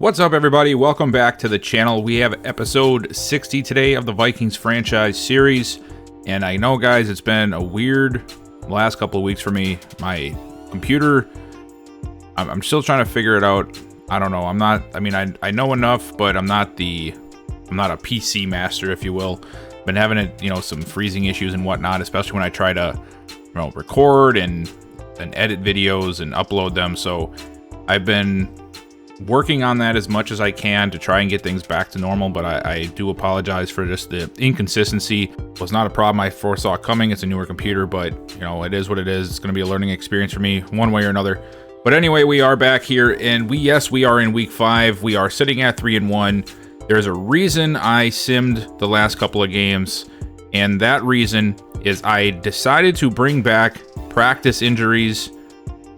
What's up, everybody? Welcome back to the channel. We have episode 60 today of the Vikings franchise series. And I know, guys, it's been a weird last couple of weeks for me. My computer, I'm still trying to figure it out. I don't know. I know enough, but I'm not a PC master, if you will. Been having some freezing issues and whatnot, especially when I try to, record and edit videos and upload them. So I've been working on that as much as I can to try and get things back to normal, but I do apologize for just the inconsistency. It was not a problem I foresaw coming. It's a newer computer, but it is what it is. It's going to be a learning experience for me one way or another. But anyway, we are back here, and we are in week 5. We are sitting at 3-1. There's a reason I simmed the last couple of games, and that reason is I decided to bring back practice injuries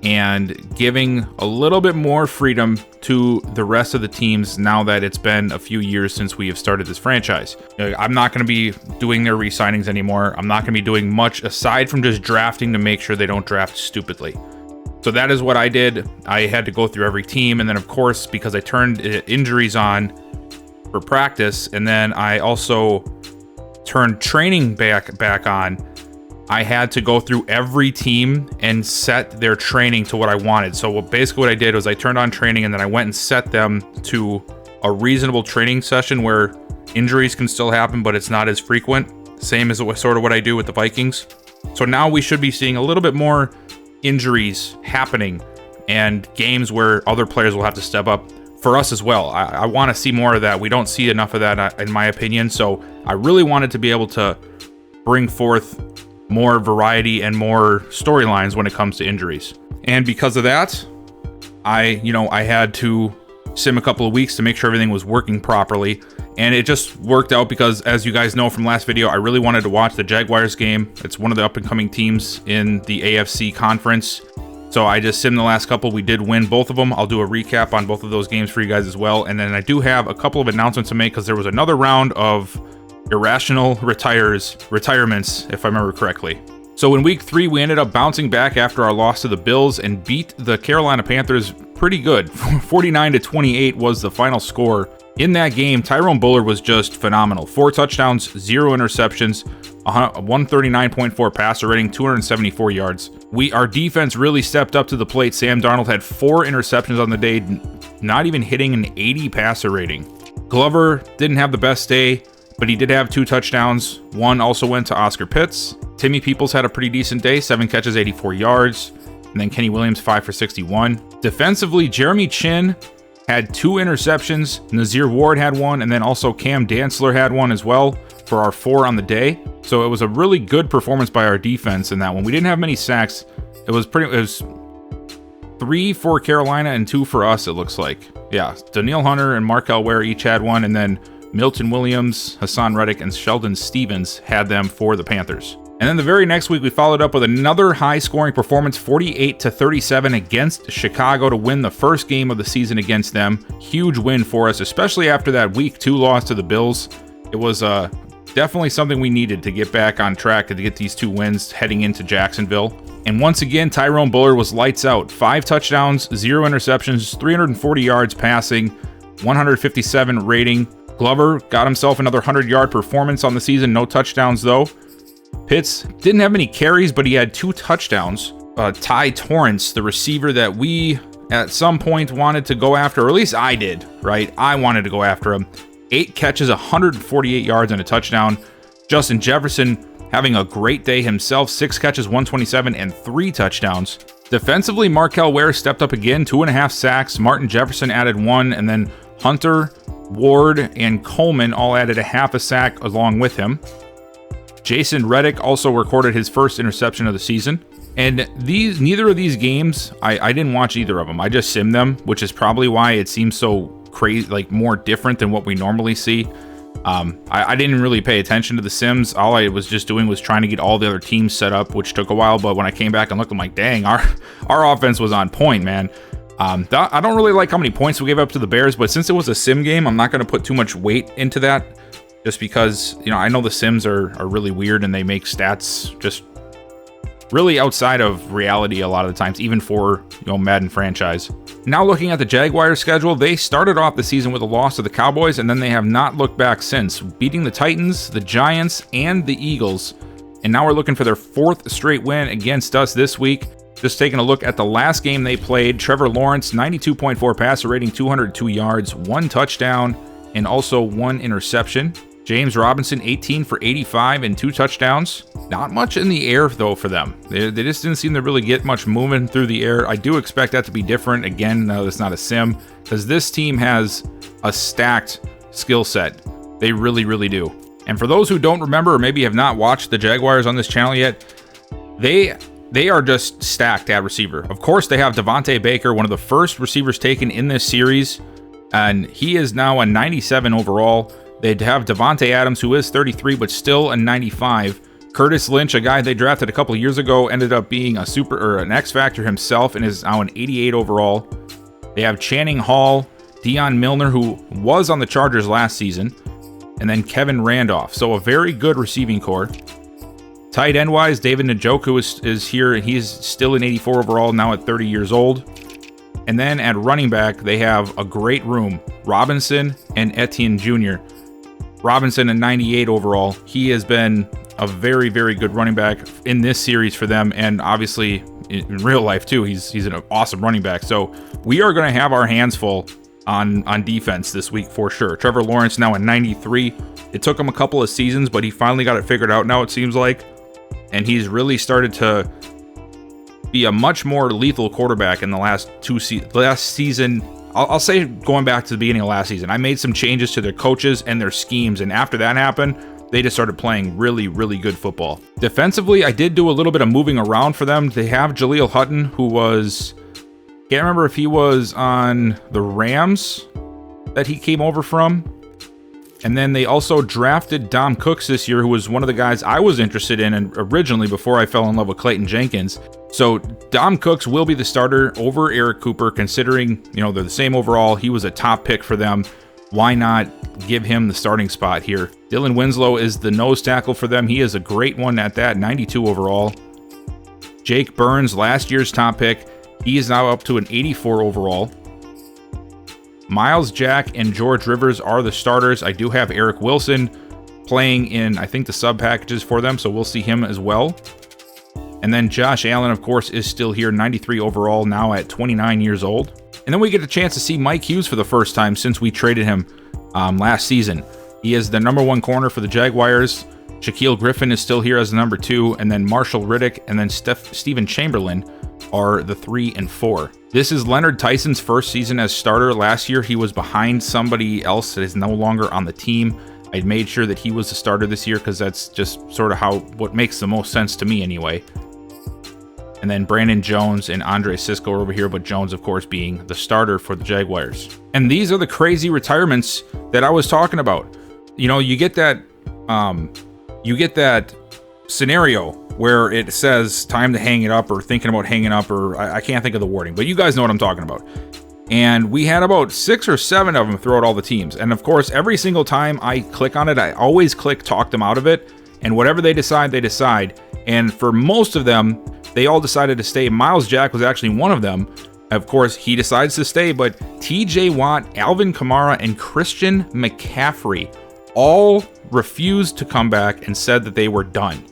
and giving a little bit more freedom to the rest of the teams now that it's been a few years since we have started this franchise. I'm not going to be doing their re-signings anymore. I'm not going to be doing much aside from just drafting to make sure they don't draft stupidly. So that is what I did. I had to go through every team, and then of course, because I turned injuries on for practice, and then I also turned training back on, I had to go through every team and set their training to what I wanted. So basically what I did was I turned on training, and then I went and set them to a reasonable training session where injuries can still happen, but it's not as frequent. Same as sort of what I do with the Vikings. So now we should be seeing a little bit more injuries happening and games where other players will have to step up for us as well. I want to see more of that. We don't see enough of that, in my opinion. So I really wanted to be able to bring forth more variety and more storylines when it comes to injuries. And because of that, I had to sim a couple of weeks to make sure everything was working properly. And it just worked out because, as you guys know from last video, I really wanted to watch the Jaguars game. It's one of the up-and-coming teams in the AFC conference. So I just simmed the last couple. We did win both of them. I'll do a recap on both of those games for you guys as well. And then I do have a couple of announcements to make because there was another round of irrational retirements, if I remember correctly. So in week 3, we ended up bouncing back after our loss to the Bills and beat the Carolina Panthers pretty good. 49-28 was the final score. In that game, Tyrone Bullard was just phenomenal. 4 touchdowns, 0 interceptions, 139.4 passer rating, 274 yards. Our defense really stepped up to the plate. Sam Darnold had 4 interceptions on the day, not even hitting an 80 passer rating. Glover didn't have the best day, but he did have 2 touchdowns. 1 also went to Oscar Pitts. Timmy Peoples had a pretty decent day, 7 catches, 84 yards. And then Kenny Williams, 5 for 61. Defensively, Jeremy Chin had 2 interceptions. Nazir Ward had 1, and then also Cam Dantzler had 1 as well for our 4 on the day. So it was a really good performance by our defense in that one. We didn't have many sacks. It was 3 for Carolina and 2 for us, it looks like. Yeah, Danielle Hunter and Markel Ware each had 1, and then Milton Williams, Hassan Reddick, and Sheldon Stevens had them for the Panthers. And then the very next week, we followed up with another high-scoring performance, 48-37 against Chicago to win the first game of the season against them. Huge win for us, especially after that week 2 loss to the Bills. It was definitely something we needed to get back on track to get these 2 wins heading into Jacksonville. And once again, Tyrone Bullard was lights out. 5 touchdowns, 0 interceptions, 340 yards passing, 157 rating. Glover got himself another 100-yard performance on the season. No touchdowns, though. Pitts didn't have many carries, but he had 2 touchdowns. Ty Torrance, the receiver that we at some point wanted to go after, or at least I did, right? I wanted to go after him. 8 catches, 148 yards, and a touchdown. Justin Jefferson having a great day himself. 6 catches, 127, and 3 touchdowns. Defensively, Markel Ware stepped up again, 2.5 sacks. Martin Jefferson added 1, and then Hunter, Ward, and Coleman all added a half a sack along with him. Jason Reddick also recorded his first interception of the season. And neither of these games, I didn't watch either of them. I just simmed them, which is probably why it seems so crazy, like more different than what we normally see. I didn't really pay attention to the sims. All I was just doing was trying to get all the other teams set up, which took a while. But when I came back and looked, I'm like, dang, our offense was on point, man. I don't really like how many points we gave up to the Bears, but since it was a sim game, I'm not going to put too much weight into that. Just because, I know the sims are really weird and they make stats just really outside of reality a lot of the times, even for, Madden franchise. Now looking at the Jaguars schedule, they started off the season with a loss to the Cowboys, and then they have not looked back since, beating the Titans, the Giants, and the Eagles. And now we're looking for their 4th straight win against us this week. Just taking a look at the last game they played, Trevor Lawrence, 92.4 passer rating, 202 yards, 1 touchdown, and also 1 interception. James Robinson, 18 for 85 and 2 touchdowns. Not much in the air, though, for them. They just didn't seem to really get much movement through the air. I do expect that to be different. Again, no, it's not a sim, because this team has a stacked skill set. They really, really do. And for those who don't remember or maybe have not watched the Jaguars on this channel yet, they are just stacked at receiver. Of course, they have Devontae Baker, one of the first receivers taken in this series, and he is now a 97 overall. They'd have Devontae Adams, who is 33, but still a 95. Curtis Lynch, a guy they drafted a couple of years ago, ended up being an X Factor himself and is now an 88 overall. They have Channing Hall, Deion Milner, who was on the Chargers last season, and then Kevin Randolph. So a very good receiving core. Tight end wise, David Njoku is here. He's still an 84 overall, now at 30 years old. And then at running back, they have a great room. Robinson and Etienne Jr. Robinson, a 98 overall. He has been a very, very good running back in this series for them, and obviously in real life too. He's an awesome running back. So we are going to have our hands full on defense this week for sure. Trevor Lawrence now at 93. It took him a couple of seasons, but he finally got it figured out now, it seems like. And he's really started to be a much more lethal quarterback in the last season. I'll say going back to the beginning of last season, I made some changes to their coaches and their schemes, and after that happened, they just started playing really, really good football. Defensively, I did do a little bit of moving around for them. They have Jaleel Hutton, who can't remember if he was on the Rams that he came over from. And then they also drafted Dom Cooks this year, who was one of the guys I was interested in originally before I fell in love with Clayton Jenkins. So Dom Cooks will be the starter over Eric Cooper, considering, they're the same overall. He was a top pick for them. Why not give him the starting spot here? Dylan Winslow is the nose tackle for them. He is a great one at that, 92 overall. Jake Burns, last year's top pick. He is now up to an 84 overall. Miles Jack and George Rivers are the starters. I do have Eric Wilson playing in, I think, the sub packages for them, so we'll see him as well. And then Josh Allen, of course, is still here, 93 overall, now at 29 years old. And then we get a chance to see Mike Hughes for the first time since we traded him last season. He is the number 1 corner for the Jaguars. Shaquille Griffin is still here as the number 2, and then Marshall Riddick and then Stephen Chamberlain are the 3 and 4. This is Leonard Tyson's first season as starter. Last year, he was behind somebody else that is no longer on the team. I made sure that he was the starter this year because that's just sort of what makes the most sense to me anyway. And then Brandon Jones and Andre Sisco are over here, but Jones, of course, being the starter for the Jaguars. And these are the crazy retirements that I was talking about. You get that scenario where it says time to hang it up or thinking about hanging up, or I can't think of the wording, but you guys know what I'm talking about. And we had about 6 or 7 of them throughout all the teams. And of course, every single time I click on it, I always click talk them out of it. And whatever they decide, they decide. And for most of them, they all decided to stay. Miles Jack was actually one of them. Of course, he decides to stay, but TJ Watt, Alvin Kamara, and Christian McCaffrey all refused to come back and said that they were done,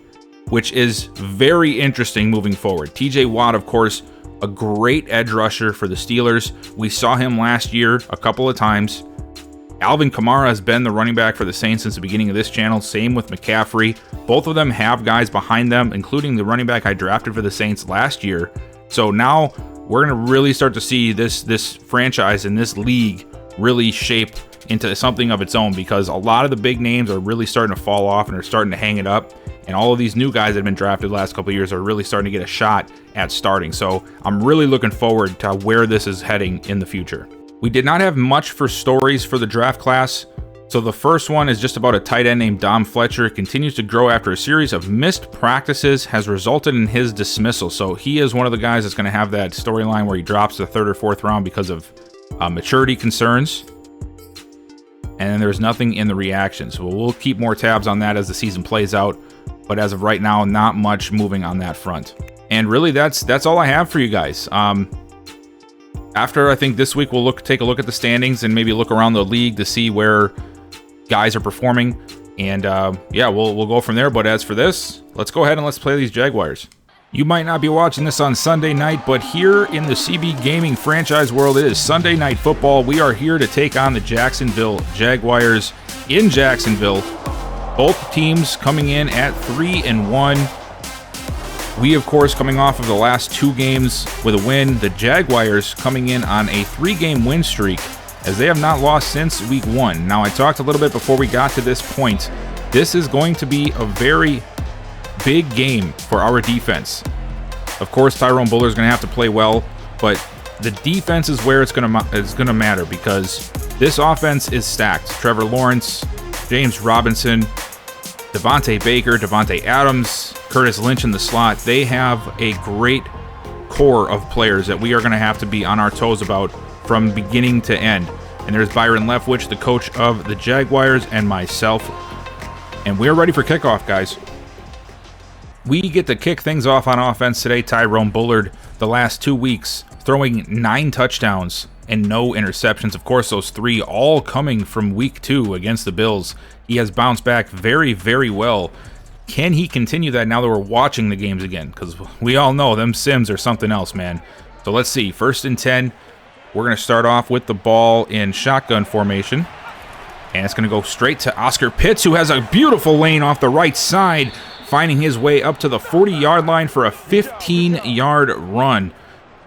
which is very interesting moving forward. TJ Watt, of course, a great edge rusher for the Steelers. We saw him last year a couple of times. Alvin Kamara has been the running back for the Saints since the beginning of this channel. Same with McCaffrey. Both of them have guys behind them, including the running back I drafted for the Saints last year. So now we're going to really start to see this franchise and this league really shape into something of its own, because a lot of the big names are really starting to fall off and are starting to hang it up. And all of these new guys that have been drafted the last couple of years are really starting to get a shot at starting. So I'm really looking forward to where this is heading in the future. We did not have much for stories for the draft class. So the first one is just about a tight end named Dom Fletcher. Continues to grow after a series of missed practices has resulted in his dismissal. So he is one of the guys that's going to have that storyline where he drops the 3rd or 4th round because of maturity concerns. And then there's nothing in the reactions. So we'll keep more tabs on that as the season plays out. but as of right now, not much moving on that front. And really, that's all I have for you guys. After, I think, this week, we'll take a look at the standings and maybe look around the league to see where guys are performing. And, yeah, we'll go from there. But as for this, let's go ahead and let's play these Jaguars. You might not be watching this on Sunday night, but here in the CB Gaming franchise world, it is Sunday Night Football. We are here to take on the Jacksonville Jaguars in Jacksonville. Both teams coming in at 3-1. We, of course, coming off of the last 2 games with a win. The Jaguars coming in on a 3-game win streak, as they have not lost since week 1. Now, I talked a little bit before we got to this point. This is going to be a very big game for our defense. Of course, Tyrone Bullard is going to have to play well, but the defense is where it's going to matter, because this offense is stacked. Trevor Lawrence, James Robinson, Devontae Baker, Devontae Adams, Curtis Lynch in the slot. They have a great core of players that we are going to have to be on our toes about from beginning to end. And there's Byron Leftwich, the coach of the Jaguars, and myself. And we're ready for kickoff, guys. We get to kick things off on offense today. Tyrone Bullard, the last 2 weeks, throwing 9 touchdowns and no interceptions. Of course, those 3 all coming from week 2 against the Bills. He has bounced back very, very well. Can he continue that now that we're watching the games again? Because we all know them Sims are something else, man. So let's see. 1st and 10. We're going to start off with the ball in shotgun formation. And it's going to go straight to Oscar Pitts, who has a beautiful lane off the right side, finding his way up to the 40-yard line for a 15-yard run.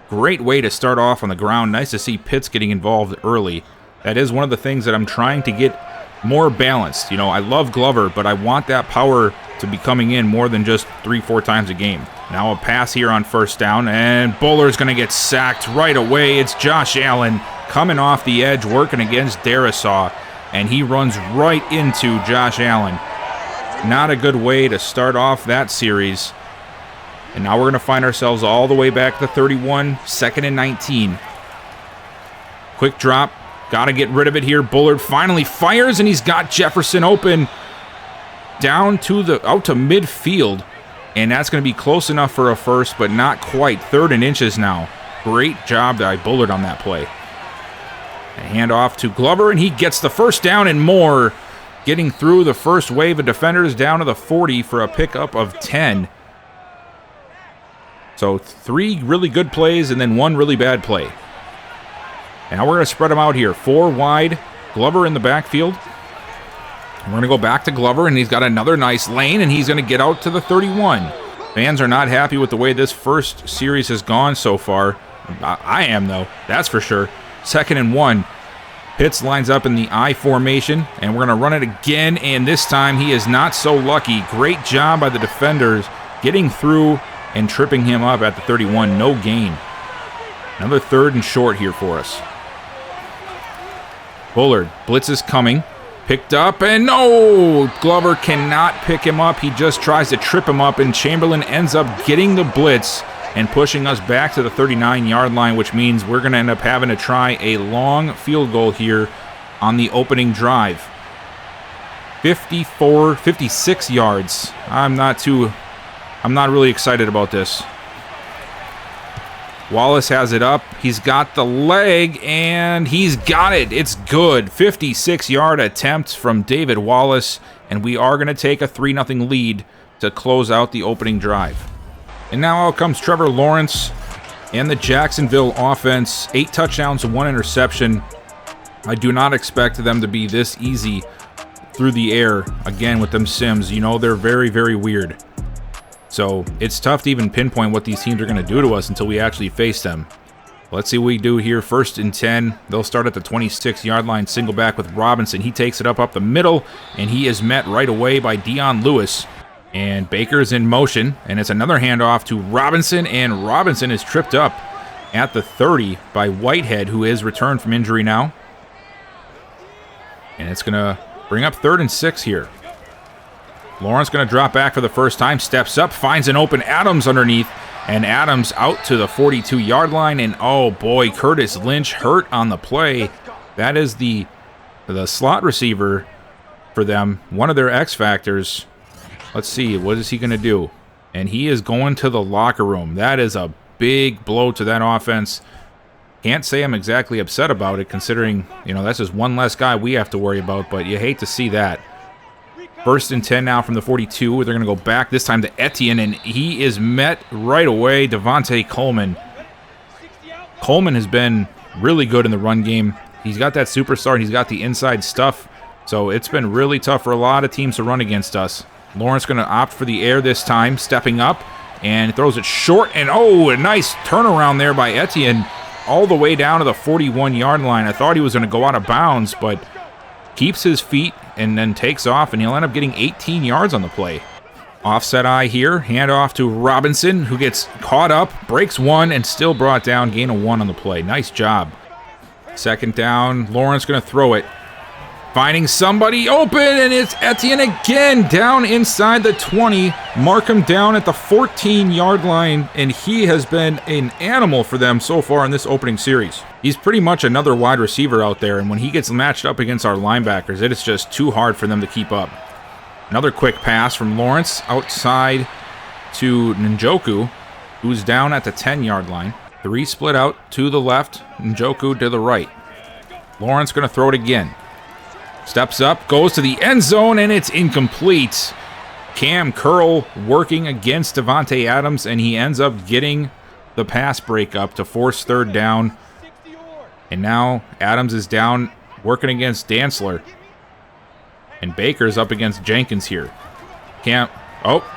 Great way to start off on the ground. Nice to see Pitts getting involved early. That is one of the things that I'm trying to get more balanced. You know, I love Glover, but I want that power to be coming in more than just 3-4 times a game. Now a pass here on 1st down, and Buller's going to get sacked right away. It's Josh Allen coming off the edge, working against Darisaw, and he runs right into Josh Allen. Not a good way to start off that series. And now we're going to find ourselves all the way back to 31, 2nd and 19. Quick drop. Got to get rid of it here. Bullard finally fires, and he's got Jefferson open down to out to midfield. And that's going to be close enough for a first, but not quite. 3rd and inches now. Great job by Bullard on that play. A handoff to Glover, and he gets the 1st down and more. Getting through the first wave of defenders down to the 40 for a pickup of 10. So 3 really good plays and then 1 really bad play. And now we're going to spread them out here. 4 wide. Glover in the backfield. We're going to go back to Glover, and he's got another nice lane, and he's going to get out to the 31. Fans are not happy with the way this first series has gone so far. I am, though. That's for sure. 2nd and 1. Pitts lines up in the I formation, and we're going to run it again, and this time he is not so lucky. Great job by the defenders getting through and tripping him up at the 31. No gain. Another 3rd and short here for us. Bullard, blitz is coming. Picked up, and no! Glover cannot pick him up. He just tries to trip him up, and Chamberlain ends up getting the blitz and pushing us back to the 39-yard line, which means we're going to end up having to try a long field goal here on the opening drive. 56 yards. I'm not really excited about this. Wallace has it up. He's got the leg, and he's got it. It's good. 56-yard attempt from David Wallace, and we are going to take a 3-0 lead to close out the opening drive. And now out comes Trevor Lawrence and the Jacksonville offense. 8 touchdowns and 1 interception. I do not expect them to be this easy through the air. Again, with them Sims, you know, they're very, very weird. So it's tough to even pinpoint what these teams are going to do to us until we actually face them. Let's see what we do here. 1st and 10. They'll start at the 26-yard line, single back with Robinson. He takes it up the middle, and he is met right away by Dion Lewis. And Baker's in motion, and it's another handoff to Robinson, and Robinson is tripped up at the 30 by Whitehead, who is returned from injury now. And it's going to bring up 3rd and 6 here. Lawrence going to drop back for the first time, steps up, finds an open Adams underneath, and Adams out to the 42-yard line, and oh boy, Curtis Lynch hurt on the play. That is the slot receiver for them, one of their X factors. Let's see, what is he going to do? And he is going to the locker room. That is a big blow to that offense. Can't say I'm exactly upset about it, considering, you know, that's just one less guy we have to worry about, but you hate to see that. 1st and 10 now from the 42. They're going to go back this time to Etienne, and he is met right away. Devontae Coleman. Coleman has been really good in the run game. He's got that superstar, and he's got the inside stuff, so it's been really tough for a lot of teams to run against us. Lawrence going to opt for the air this time, stepping up, and throws it short, and oh, a nice turnaround there by Etienne, all the way down to the 41-yard line. I thought he was going to go out of bounds, but keeps his feet and then takes off, and he'll end up getting 18 yards on the play. Offset eye here, handoff to Robinson, who gets caught up, breaks one, and still brought down, gain of 1 on the play. Nice job. 2nd down, Lawrence going to throw it. Finding somebody open, and it's Etienne again, down inside the 20. Mark him down at the 14-yard line, and he has been an animal for them so far in this opening series. He's pretty much another wide receiver out there, and when he gets matched up against our linebackers, it is just too hard for them to keep up. Another quick pass from Lawrence outside to Njoku, who's down at the 10-yard line. 3 split out to the left, Njoku to the right. Lawrence going to throw it again. Steps up, goes to the end zone, and it's incomplete. Cam Curl working against Davante Adams, and he ends up getting the pass breakup to force 3rd down. And now Adams is down working against Dantzler. And Baker's up against Jenkins here. Cam,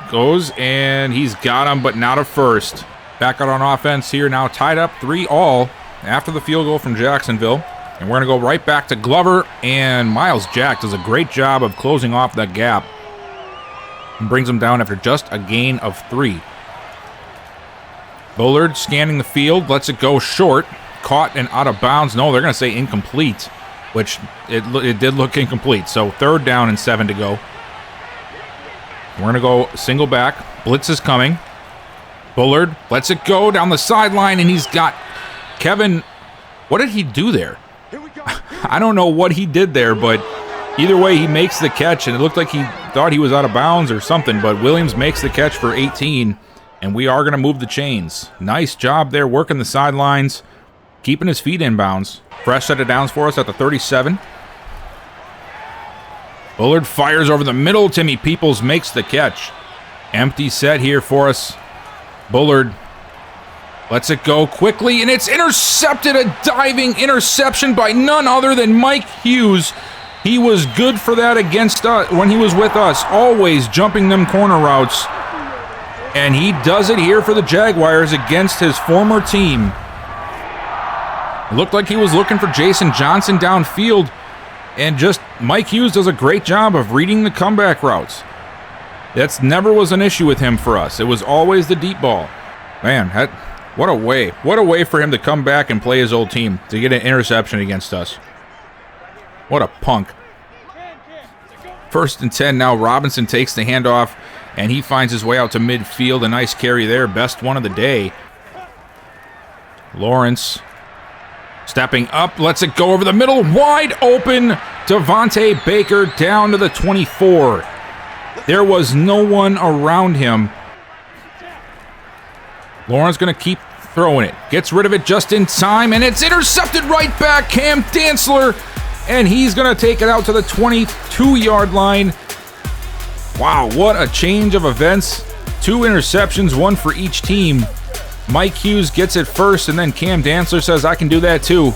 goes, and he's got him, but not a first. Back out on offense here, now tied up 3-all after the field goal from Jacksonville. And we're going to go right back to Glover, and Miles Jack does a great job of closing off that gap and brings him down after just a gain of 3. Bullard scanning the field, lets it go short, caught and out of bounds. No, they're going to say incomplete, which it did look incomplete. So 3rd down and 7 to go. We're going to go single back. Blitz is coming. Bullard lets it go down the sideline, and he's got Kevin. What did he do there? I don't know what he did there, but either way, he makes the catch, and it looked like he thought he was out of bounds or something, but Williams makes the catch for 18, and we are going to move the chains. Nice job there working the sidelines, keeping his feet in bounds. Fresh set of downs for us at the 37. Bullard fires over the middle. Timmy Peoples makes the catch. Empty set here for us. Bullard lets it go quickly, and it's intercepted. A diving interception by none other than Mike Hughes. He was good for that against us when he was with us, always jumping them corner routes. And he does it here for the Jaguars against his former team. Looked like he was looking for Jason Johnson downfield, and just Mike Hughes does a great job of reading the comeback routes. That's never was an issue with him for us. It was always the deep ball. Man, what a way. What a way for him to come back and play his old team, to get an interception against us. What a punk. 1st and 10 now. Robinson takes the handoff, and he finds his way out to midfield. A nice carry there. Best one of the day. Lawrence stepping up. Lets it go over the middle. Wide open. Devontae Baker down to the 24. There was no one around him. Lawrence going to keep throwing it. Gets rid of it just in time, and it's intercepted right back. Cam Dantzler, and he's going to take it out to the 22-yard line. Wow, what a change of events. 2 interceptions, 1 for each team. Mike Hughes gets it first, and then Cam Dantzler says, I can do that too.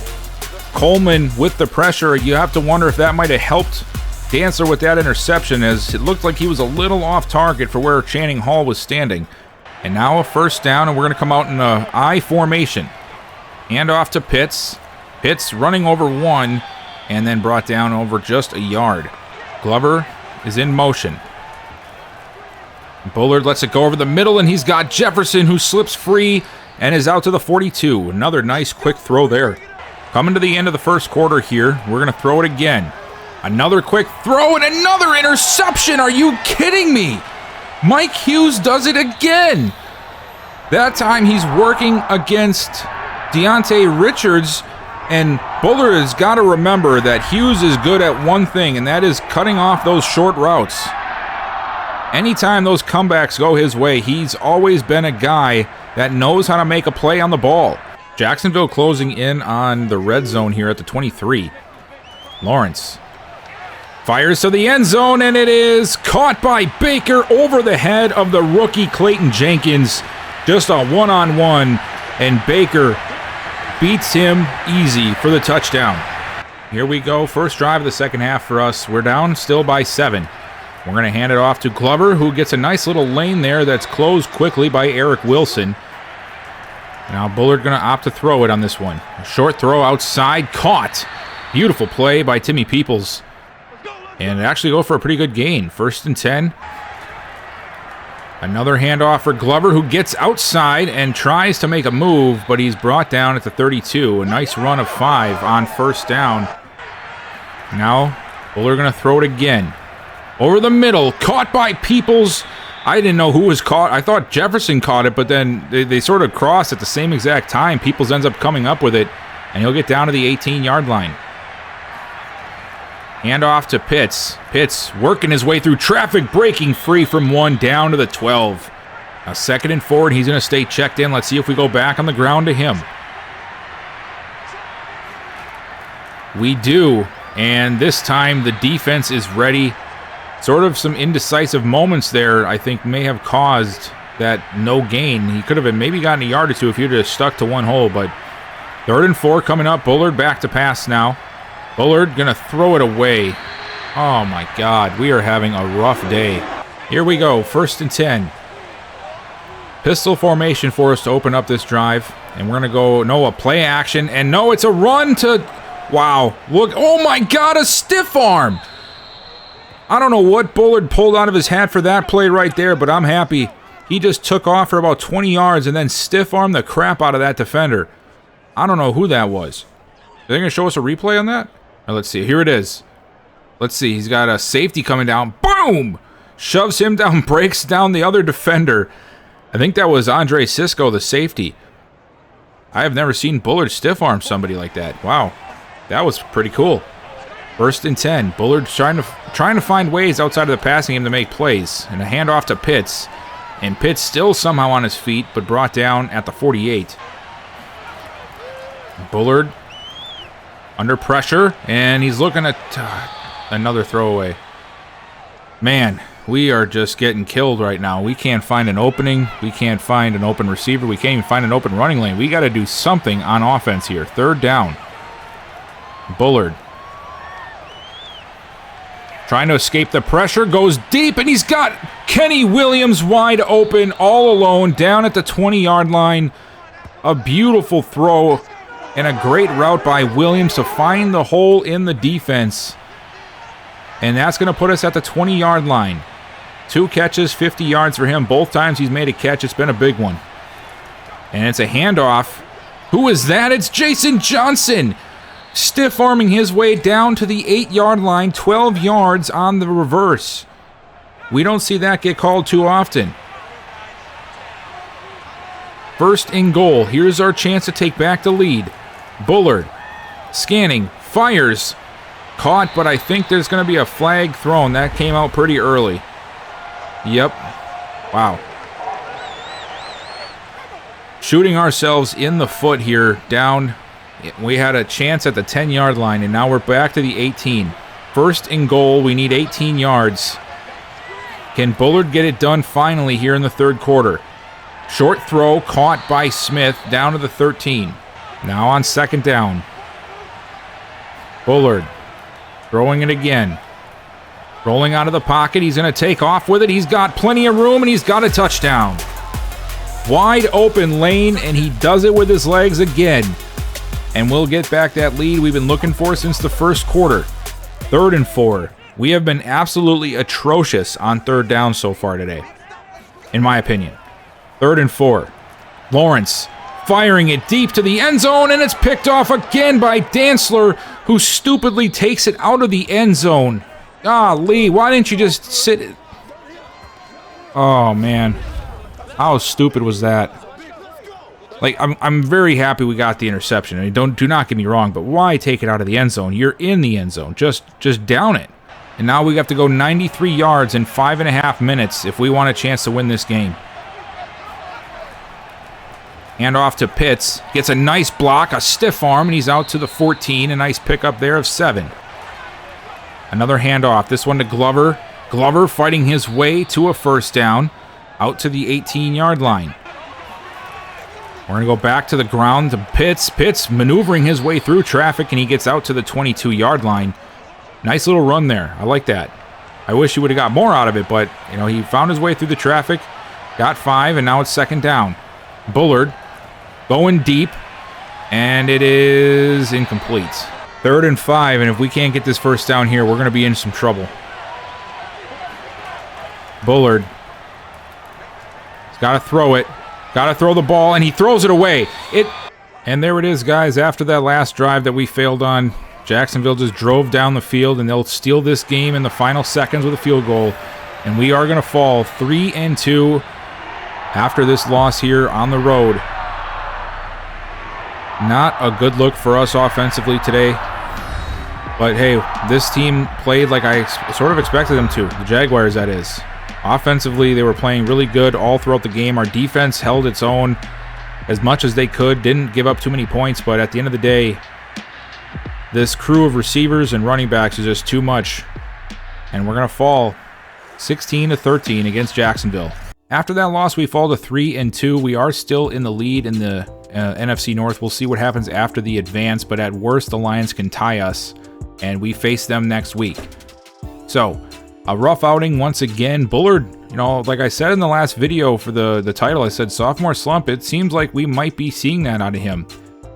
Coleman with the pressure. You have to wonder if that might have helped Dantzler with that interception, as it looked like he was a little off target for where Channing Hall was standing. And now a 1st down, and we're going to come out in a I formation. Hand off to Pitts. Pitts running over 1, and then brought down over just a yard. Glover is in motion. Bullard lets it go over the middle, and he's got Jefferson, who slips free and is out to the 42. Another nice quick throw there. Coming to the end of the 1st quarter here, we're going to throw it again. Another quick throw and another interception. Are you kidding me? Mike Hughes does it again. That time he's working against Deontay Richards, and Bullard has got to remember that Hughes is good at one thing, and that is cutting off those short routes. Anytime those comebacks go his way, he's always been a guy that knows how to make a play on the ball. Jacksonville closing in on the red zone here at the 23. Lawrence fires to the end zone, and it is caught by Baker over the head of the rookie Clayton Jenkins. Just a one-on-one, and Baker beats him easy for the touchdown. Here we go, first drive of the second half for us. We're down still by 7. We're going to hand it off to Glover, who gets a nice little lane there that's closed quickly by Eric Wilson. Now Bullard going to opt to throw it on this one. A short throw outside, caught. Beautiful play by Timmy Peoples. And actually go for a pretty good gain. 1st and 10. Another handoff for Glover, who gets outside and tries to make a move, but he's brought down at the 32. A nice run of 5 on 1st down. Now Bullard going to throw it again. Over the middle, caught by Peoples. I didn't know who was caught. I thought Jefferson caught it, but then they sort of crossed at the same exact time. Peoples ends up coming up with it, and he'll get down to the 18-yard line. Hand off to Pitts. Pitts working his way through traffic, breaking free from 1 down to the 12. Now 2nd and 4, and he's going to stay checked in. Let's see if we go back on the ground to him. We do, and this time the defense is ready. Sort of some indecisive moments there, I think, may have caused that no gain. He could have maybe gotten a yard or two if he would have stuck to one hole, but 3rd and 4 coming up. Bullard back to pass now. Bullard going to throw it away. Oh, my God. We are having a rough day. Here we go. 1st and 10. Pistol formation for us to open up this drive. And we're going to go, no, a play action. And no, it's a run to, wow. Look, oh, my God, a stiff arm. I don't know what Bullard pulled out of his hat for that play right there, but I'm happy. He just took off for about 20 yards and then stiff-armed the crap out of that defender. I don't know who that was. Are they going to show us a replay on that? Let's see. Here it is. Let's see. He's got a safety coming down. Boom! Shoves him down, breaks down the other defender. I think that was Andre Sisco, the safety. I have never seen Bullard stiff-arm somebody like that. Wow. That was pretty cool. 1st and 10. Bullard trying to find ways outside of the passing game to make plays. And a handoff to Pitts. And Pitts still somehow on his feet, but brought down at the 48. Bullard under pressure, and he's looking at another throwaway. Man, we are just getting killed right now. We can't find an opening. We can't find an open receiver. We can't even find an open running lane. We got to do something on offense here. 3rd down. Bullard trying to escape the pressure, goes deep, and he's got Kenny Williams wide open, all alone, down at the 20-yard line. A beautiful throw and a great route by Williams to find the hole in the defense. And that's going to put us at the 20-yard line. 2 catches, 50 yards for him. Both times he's made a catch. It's been a big one. And it's a handoff. Who is that? It's Jason Johnson. Stiff-arming his way down to the 8-yard line, 12 yards on the reverse. We don't see that get called too often. 1st and goal. Here's our chance to take back the lead. Bullard scanning, fires. Caught, but I think there's going to be a flag thrown. That came out pretty early. Yep. Wow. Shooting ourselves in the foot here, down. We had a chance at the 10-yard line, and now we're back to the 18. 1st and goal. We need 18 yards. Can Bullard get it done finally here in the 3rd quarter? Short throw caught by Smith down to the 13. Now on 2nd down. Bullard throwing it again. Rolling out of the pocket. He's going to take off with it. He's got plenty of room, and he's got a touchdown. Wide open lane, and he does it with his legs again. And we'll get back that lead we've been looking for since the 1st quarter. 3rd and 4. We have been absolutely atrocious on 3rd down so far today, in my opinion. 3rd and 4. Lawrence firing it deep to the end zone, and it's picked off again by Dantzler, who stupidly takes it out of the end zone. Ah, Lee, why didn't you just sit? Oh, man. How stupid was that? Like, I'm very happy we got the interception. I mean, do not get me wrong, but why take it out of the end zone? You're in the end zone. Just down it. And now we have to go 93 yards in 5.5 minutes if we want a chance to win this game. Hand off to Pitts. Gets a nice block, a stiff arm, and he's out to the 14. A nice pickup there of 7. Another handoff. This one to Glover. Glover fighting his way to a first down. Out to the 18-yard line. We're going to go back to the ground to Pitts. Pitts maneuvering his way through traffic, and he gets out to the 22-yard line. Nice little run there. I like that. I wish he would have got more out of it, but you know, he found his way through the traffic, got 5, and now it's 2nd down. Bullard going deep, and it is incomplete. 3rd and 5, and if we can't get this first down here, we're going to be in some trouble. Bullard. He's got to throw it. Got to throw the ball, and he throws it away. And there it is, guys. After that last drive that we failed on, Jacksonville just drove down the field, and they'll steal this game in the final seconds with a field goal. And we are going to fall 3-2 after this loss here on the road. Not a good look for us offensively today. But hey, this team played like I sort of expected them to. The Jaguars, that is. Offensively, they were playing really good all throughout the game. Our defense held its own as much as they could. Didn't give up too many points, but at the end of the day, this crew of receivers and running backs is just too much. And we're going to fall 16-13 against Jacksonville. After that loss, we fall to 3-2. We are still in the lead in the NFC North. We'll see what happens after the advance, but at worst, the Lions can tie us, and we face them next week. So, a rough outing once again. Bullard, you know, like I said in the last video for the title, I said sophomore slump. It seems like we might be seeing that out of him.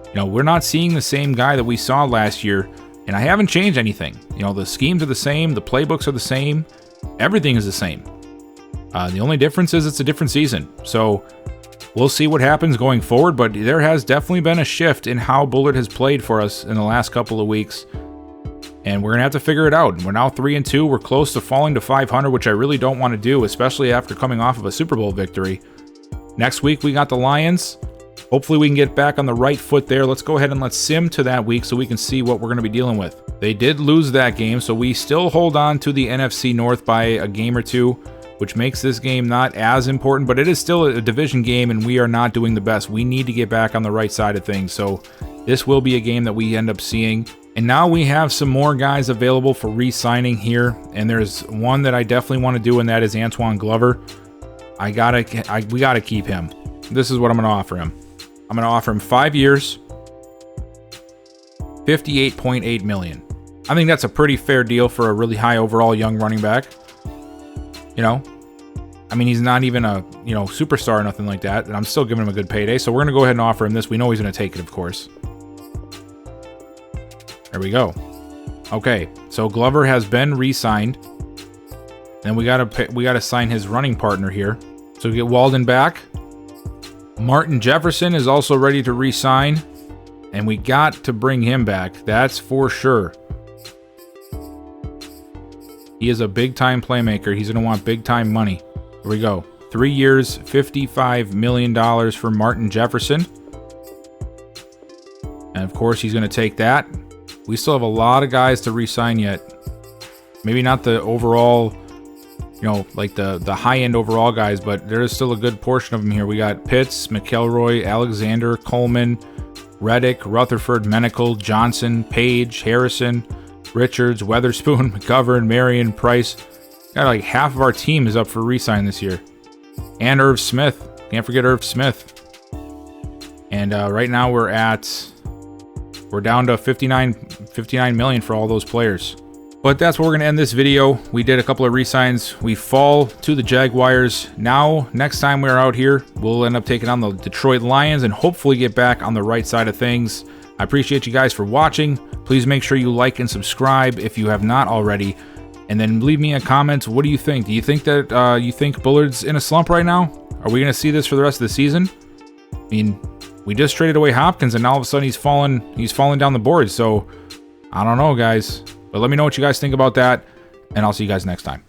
You know, we're not seeing the same guy that we saw last year, and I haven't changed anything. You know, the schemes are the same, the playbooks are the same, everything is the same. The only difference is it's a different season. So we'll see what happens going forward, but there has definitely been a shift in how Bullard has played for us in the last couple of weeks, and we're going to have to figure it out. We're now 3-2. We're close to falling to 500, which I really don't want to do, especially after coming off of a Super Bowl victory. Next week, we got the Lions. Hopefully we can get back on the right foot there. Let's go ahead and let's sim to that week so we can see what we're going to be dealing with. They did lose that game, so we still hold on to the NFC North by a game or two, which makes this game not as important, but it is still a division game, and we are not doing the best. We need to get back on the right side of things, so this will be a game that we end up seeing. And now we have some more guys available for re-signing here, and there's one that I definitely want to do, and that is Antoine Glover. We gotta keep him. This is what I'm going to offer him. I'm going to offer him 5 years, $58.8 million. I think that's a pretty fair deal for a really high overall young running back. You know, I mean, he's not even a, you know, superstar or nothing like that, and I'm still giving him a good payday, so we're going to go ahead and offer him this. We know he's going to take it, of course. There we go. Okay, so Glover has been re-signed. Then we gotta sign his running partner here. So we get Walden back. Martin Jefferson is also ready to re-sign, and we got to bring him back. That's for sure. He is a big-time playmaker. He's going to want big-time money. Here we go. 3 years, $55 million for Martin Jefferson. And, of course, he's going to take that. We still have a lot of guys to re-sign yet. Maybe not the overall, you know, like the high-end overall guys, but there is still a good portion of them here. We got Pitts, McElroy, Alexander, Coleman, Reddick, Rutherford, Menical, Johnson, Page, Harrison, Richards, Weatherspoon, McGovern, Marion, Price. Got like half of our team is up for re-sign this year. And Irv Smith. Can't forget Irv Smith. And right now we're down to 59 million for all those players. But that's where we're going to end this video. We did a couple of re-signs. We fall to the Jaguars. Now, next time we're out here, we'll end up taking on the Detroit Lions and hopefully get back on the right side of things. I appreciate you guys for watching. Please make sure you like and subscribe if you have not already. And then leave me a comment. What do you think? Do you think that you think Bullard's in a slump right now? Are we going to see this for the rest of the season? I mean, we just traded away Hopkins, and now all of a sudden he's falling down the board. So I don't know, guys. But let me know what you guys think about that, and I'll see you guys next time.